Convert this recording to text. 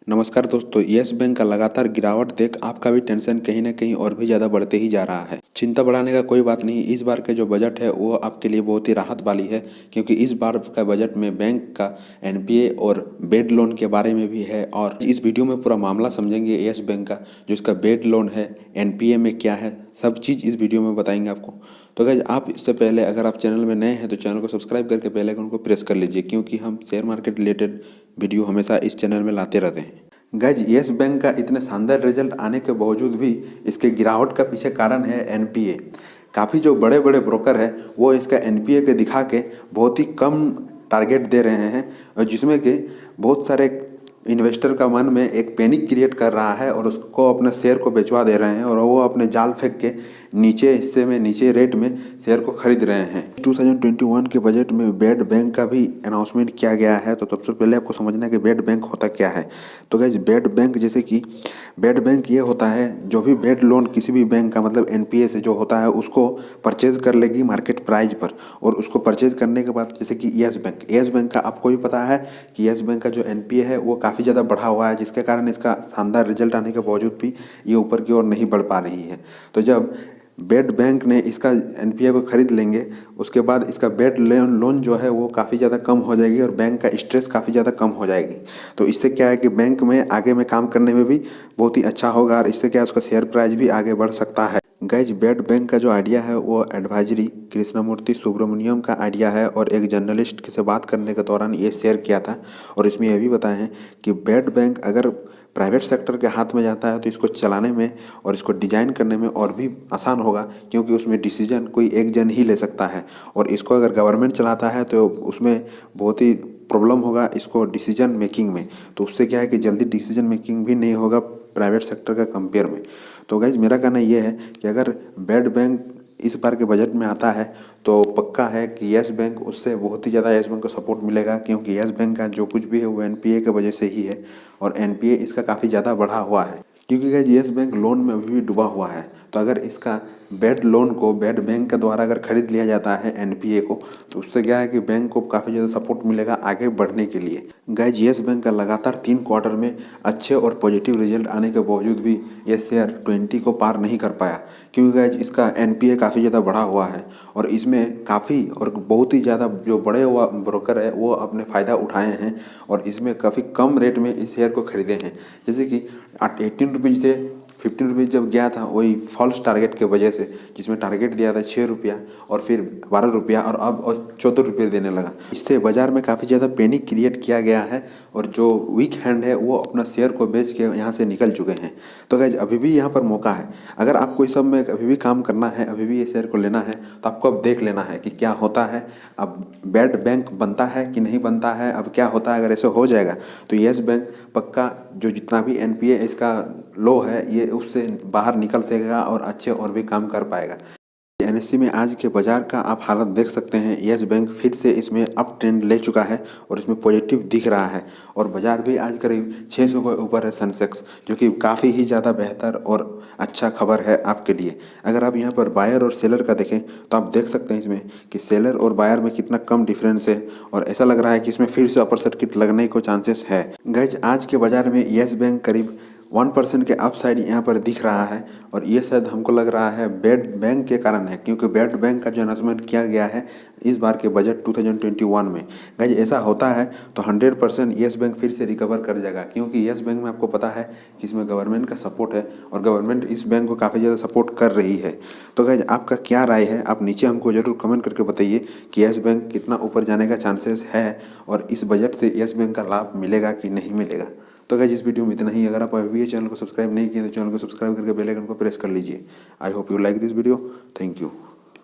नमस्कार दोस्तों, yes bank का लगातार गिरावट देख आपका भी टेंशन कहीं ना कहीं और भी ज़्यादा बढ़ते ही जा रहा है। चिंता बढ़ाने का कोई बात नहीं। इस बार के जो बजट है वो आपके लिए बहुत ही राहत वाली है, क्योंकि इस बार का बजट में बैंक का एनपीए और बेड लोन के बारे में भी है। और इस वीडियो में पूरा मामला समझेंगे यस बैंक का, जो इसका बेड लोन है, एनपीए में क्या है, सब चीज़ इस वीडियो में बताएंगे आपको। तो गाइज, आप इससे पहले अगर आप चैनल में नए हैं तो चैनल को सब्सक्राइब करके बेल आइकन को प्रेस कर लीजिए, क्योंकि हम शेयर मार्केट रिलेटेड वीडियो हमेशा इस चैनल में लाते रहते हैं। गाइज, यस बैंक का इतने शानदार रिजल्ट आने के बावजूद भी इसके गिरावट का पीछे कारण है एनपीए। काफ़ी जो बड़े बड़े ब्रोकर है वो इसका एनपीए के दिखा के बहुत ही कम टारगेट दे रहे हैं, और जिसमें कि बहुत सारे इन्वेस्टर का मन में एक पैनिक क्रिएट कर रहा है और उसको अपने शेयर को बेचवा दे रहे हैं, और वो अपने जाल फेंक के नीचे हिस्से में, नीचे रेट में शेयर को खरीद रहे हैं। 2021 के बजट में बेड बैंक का भी अनाउंसमेंट किया गया है। तो सबसे पहले आपको समझना है कि बेड बैंक होता क्या है। तो गाइस, बेड बैंक जैसे कि बेड बैंक ये होता है, जो भी बेड लोन किसी भी बैंक का मतलब एनपीए से जो होता है उसको परचेज कर लेगी मार्केट प्राइस पर, और उसको परचेज करने के बाद जैसे कि यस बैंक का आपको भी पता है कि यस बैंक का जो एनपीए है वो काफ़ी ज़्यादा बढ़ा हुआ है, जिसके कारण इसका शानदार रिजल्ट आने के बावजूद भी ये ऊपर की ओर नहीं बढ़ पा रही है। तो जब बेड बैंक ने इसका एनपीए को खरीद लेंगे, उसके बाद इसका बेड लोन जो है वो काफ़ी ज़्यादा कम हो जाएगी और बैंक का स्ट्रेस काफ़ी ज़्यादा कम हो जाएगी। तो इससे क्या है कि बैंक में आगे में काम करने में भी बहुत ही अच्छा होगा, और इससे क्या है उसका शेयर प्राइस भी आगे बढ़ सकता है। गाइज, बेड बैंक का जो आइडिया है वो एडवाइजरी कृष्णमूर्ति सुब्रमण्यम का आइडिया है, और एक जर्नलिस्ट से बात करने के दौरान ये शेयर किया था। और इसमें यह भी बताए हैं कि बेड बैंक अगर प्राइवेट सेक्टर के हाथ में जाता है तो इसको चलाने में और इसको डिजाइन करने में और भी आसान होगा, क्योंकि उसमें डिसीजन कोई एक जन ही ले सकता है। और इसको अगर गवर्नमेंट चलाता है तो उसमें बहुत ही प्रॉब्लम होगा इसको डिसीजन मेकिंग में। तो उससे क्या है कि जल्दी डिसीजन मेकिंग भी नहीं होगा प्राइवेट सेक्टर का कंपेयर में। तो गाइज, मेरा कहना ये है कि अगर बेड बैंक इस बार के बजट में आता है तो पक्का है कि यस बैंक उससे बहुत ही ज़्यादा यस बैंक को सपोर्ट मिलेगा, क्योंकि यस बैंक का जो कुछ भी है वो एनपीए के वजह से ही है, और एनपीए इसका काफ़ी ज़्यादा बढ़ा हुआ है, क्योंकि गाइज यस बैंक लोन में अभी भी डूबा हुआ है। तो अगर इसका बेड लोन को बेड बैंक के द्वारा अगर खरीद लिया जाता है एनपीए को, तो उससे क्या है कि बैंक को काफ़ी ज़्यादा सपोर्ट मिलेगा आगे बढ़ने के लिए। गाइज, यस बैंक का लगातार 3 क्वार्टर में अच्छे और पॉजिटिव रिजल्ट आने के बावजूद भी ये शेयर 20 को पार नहीं कर पाया, क्योंकि गाइज इसका एनपीए काफ़ी ज़्यादा बढ़ा हुआ है, और इसमें काफ़ी और बहुत ही ज़्यादा जो बड़े हुआ ब्रोकर है वो अपने फ़ायदा उठाए हैं, और इसमें काफ़ी कम रेट में इस शेयर को खरीदे हैं। जैसे कि 18 रुपीज़ से 15 रुपीज़ जब गया था, वही फॉल्स टारगेट के वजह से, जिसमें टारगेट दिया था 6 रुपया और फिर 12 रुपया, और अब 14 रुपये देने लगा। इससे बाजार में काफ़ी ज़्यादा पैनिक क्रिएट किया गया है, और जो वीक हैंड है वो अपना शेयर को बेच के यहाँ से निकल चुके हैं। तो गाइज, अभी भी यहाँ पर मौका है। अगर आपको इस सब में अभी भी काम करना है, अभी भी ये शेयर को लेना है, तो आपको अब देख लेना है कि क्या होता है। अब बेड बैंक बनता है कि नहीं बनता है, अब क्या होता है। अगर ऐसे हो जाएगा तो यस बैंक पक्का जो जितना भी एनपीए इसका लो है ये उससे बाहर निकल सकेगा और अच्छे और भी काम कर पाएगा। एनएससी में आज के बाजार का आप हालत देख सकते हैं। यस बैंक फिर से इसमें अप ट्रेंड ले चुका है और इसमें पॉजिटिव दिख रहा है, और बाजार भी आज करीब 600 के ऊपर है सेंसेक्स, जो कि काफ़ी ही ज़्यादा बेहतर और अच्छा खबर है आपके लिए। अगर आप यहाँ पर बायर और सेलर का देखें तो आप देख सकते हैं इसमें कि सेलर और बायर में कितना कम डिफरेंस है, और ऐसा लग रहा है कि इसमें फिर से अपर सर्किट लगने को चांसेस है। गाइज, आज के बाजार में यस बैंक करीब 1% के अपसाइड यहाँ पर दिख रहा है, और ये शायद हमको लग रहा है बेड बैंक के कारण है, क्योंकि बेड बैंक का जो अनाउंसमेंट किया गया है इस बार के बजट 2021 में। गाइज, ऐसा होता है तो 100% यस बैंक फिर से रिकवर कर जाएगा, क्योंकि यस बैंक में आपको पता है कि इसमें गवर्नमेंट का सपोर्ट है, और गवर्नमेंट इस बैंक को काफ़ी ज़्यादा सपोर्ट कर रही है। तो गाइज, आपका क्या राय है, आप नीचे हमको ज़रूर कमेंट करके बताइए कि यस बैंक कितना ऊपर जाने का चांसेस है, और इस बजट से यस बैंक का लाभ मिलेगा कि नहीं मिलेगा। तो गाइस, इस वीडियो में इतना ही। अगर आप अभी भी चैनल को सब्सक्राइब नहीं किए तो चैनल को सब्सक्राइब करके बेल आइकन को प्रेस कर लीजिए। I hope you like this video. Thank you.